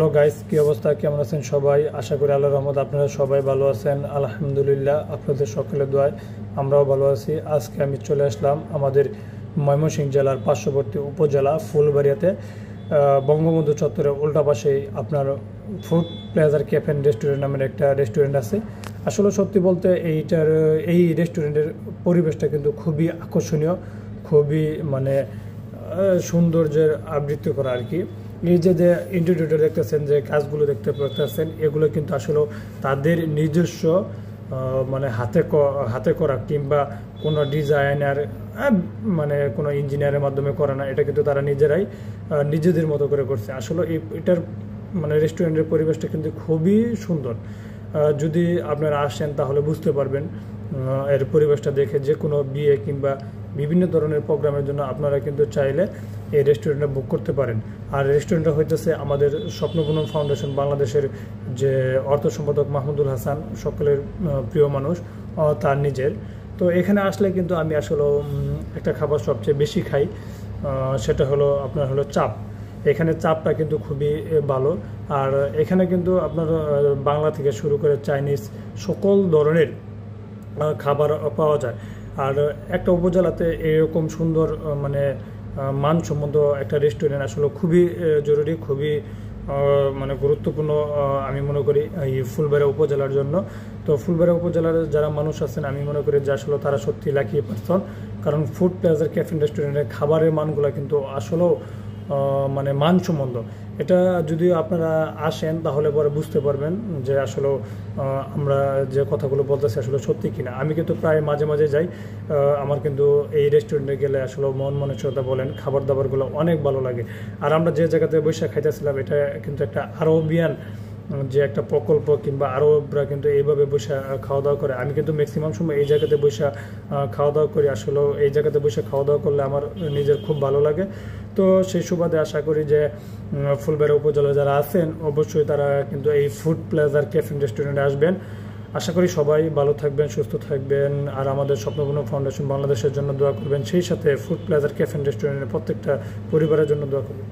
Hello guys, কি অবস্থা, কেমন আছেন সবাই? আশা করি আল্লাহর রহমতে আপনারা সবাই ভালো আছেন। আলহামদুলিল্লাহ, আপনাদের সকলের দোয়ায় আমরাও ভালো আছি। আজকে আমি চলে আসলাম আমাদের ময়মনসিংহ জেলার পার্শ্ববর্তী উপজেলা ফুলবাড়িয়াতে। বঙ্গবন্ধু চত্বরের উল্টা পাশেই আপনার food pleasure cafe and restaurant নামের একটা রেস্টুরেন্ট আছে। আসলে সত্যি বলতে এই রেস্টুরেন্টের পরিবেশটা কিন্তু খুবই আকর্ষণীয়, খুবই সৌন্দর্যের আবৃত্তি করা আর কি। এই যে ইন্টেরিয়রটা দেখতেছেন, যে কাজগুলো দেখতে পাচ্ছেন, এগুলো কিন্তু আসলে তাদের নিজস্ব হাতে করা, কিংবা কোনো ডিজাইনার কোনো ইঞ্জিনিয়ারের মাধ্যমে করা না। এটা কিন্তু তারা নিজেদের মতো করে করছে। আসলে এটার রেস্টুরেন্টের পরিবেশটা কিন্তু খুবই সুন্দর। যদি আপনারা আসেন তাহলে বুঝতে পারবেন এর পরিবেশটা দেখে। যে কোনো বিয়ে কিংবা বিভিন্ন ধরনের প্রোগ্রামের জন্য আপনারা কিন্তু চাইলে এই রেস্টুরেন্টটা বুক করতে পারেন। আর রেস্টুরেন্টটা হইতেছে আমাদের স্বপ্নপুরন ফাউন্ডেশন বাংলাদেশের যে অর্থ সম্পাদক মাহমুদুল হাসান, সকলের প্রিয় মানুষ, তার নিজের। তো এখানে আসলে কিন্তু আমি আসলে একটা খাবার সবচেয়ে বেশি খাই, সেটা হলো চাপ। এখানে চাপটা কিন্তু খুবই ভালো। আর এখানে কিন্তু আপনার বাংলা থেকে শুরু করে চাইনিজ সকল ধরনের খাবার পাওয়া যায়। আর একটা উপজেলাতে এরকম সুন্দর মানসম্মত একটা রেস্টুরেন্ট আসলে খুবই জরুরি, খুবই গুরুত্বপূর্ণ আমি মনে করি এই ফুলবাড়িয়া উপজেলার জন্য। তো ফুলবাড়িয়া উপজেলার যারা মানুষ আছেন, আমি মনে করি যে আসলে তারা সত্যি লাকি পারসন, কারণ ফুড প্লেজার ক্যাফে অ্যান্ড রেস্টুরেন্টের খাবারের মানগুলো কিন্তু আসলেও মানসম্মত। এটা যদি আপনারা আসেন তাহলে পরে বুঝতে পারবেন যে আসলে আমরা যে কথাগুলো বলতেছি আসলে সত্যি কিনা। আমি কিন্তু প্রায় মাঝে মাঝে যাই। আমার কিন্তু এই রেস্টুরেন্টে গেলে আসলে মন মানসিকতা বলেন, খাবার দাবারগুলো অনেক ভালো লাগে। আর আমরা যে জায়গাতে বসে খাইতেছিলাম, এটা কিন্তু একটা আরবিয়ান যে একটা প্রকল্প, কিংবা আরবরা কিন্তু এইভাবে বসে খাওয়া দাওয়া করে। আমি কিন্তু ম্যাক্সিমাম সময় এই জায়গাতে বসে খাওয়া দাওয়া করি। আসলে এই জায়গাতে বসে খাওয়া দাওয়া করলে আমার নিজের খুব ভালো লাগে। তো সেই সুবাদে আশা করি যে ফুলবাড়িয়া উপজেলায় যারা আছেন অবশ্যই তারা কিন্তু এই ফুড প্লেজার ক্যাফে অ্যান্ড রেস্টুরেন্টে আসবেন। আশা করি সবাই ভালো থাকবেন, সুস্থ থাকবেন, আর আমাদের স্বপ্নপূর্ণ ফাউন্ডেশন বাংলাদেশের জন্য দোয়া করবেন। সেই সাথে ফুড প্লেজার ক্যাফে অ্যান্ড রেস্টুরেন্টের প্রত্যেকটা পরিবারের জন্য দোয়া করবেন।